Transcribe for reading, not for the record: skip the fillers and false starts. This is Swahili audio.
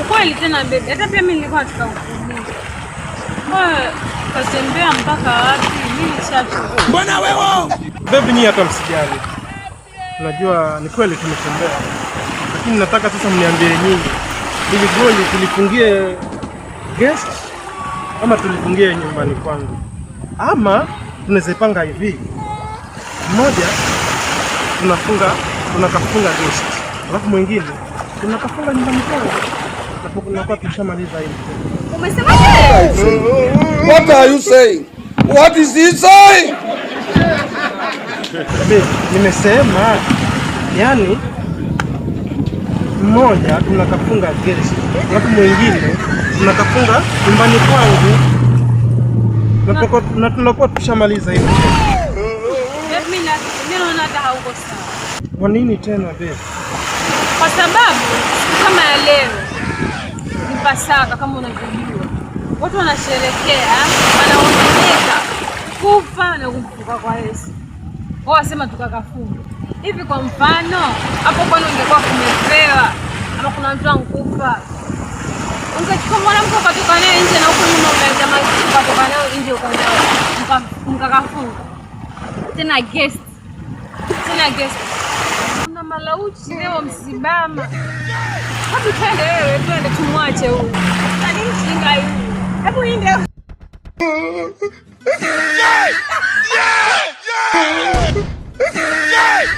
Ukweli tena baby. Hata pia mimi nilikuwa nataka kukuuliza. Katembea mpaka wapi? Mimi nishachoka. Mbona wewe? Baby ni hata msijali. Unajua ni kweli tumetembea. Lakini nataka sasa mniambie nyinyi. Hili goli tulifungie guest ama tulifungie nyumbani kwangu? Ama tunazipanga hivi. Mmoja tunakafunga guest. Alafu mwingine tunakafunga nyumbani kwangu. Tunakuwa tushamaliza hivi. Umesemaje? What are you saying? What is he saying? Nimesema yani mmoja tunakafunga guest, alafu mwingine tunakafunga nyumbani kwangu. Na tunakuwa tushamaliza hivi. Mimi naona hata hauko sawa. Kwa nini tena babe? Kwa sababu kama ya leo ni Pasaka kama unavyojua. Watu wanasherehekea, wanaonyesha kufa na kufufuka kwa Yesu. Wao wasema tukakafunga. Hivi kwa mfano, hapo kwani ungekuwa kumepewa ama kuna mtu ankufa? Ungechukua mwanamke ukatoka naye nje na huko nyuma unaenda maji ukatoka naye nje ukaenda mkakafunga. Tena guest. Kuna malauchi leo msibama. Hapo twende tumwache huyu. Nani mjinga huyu? Hebu inde. Yeah!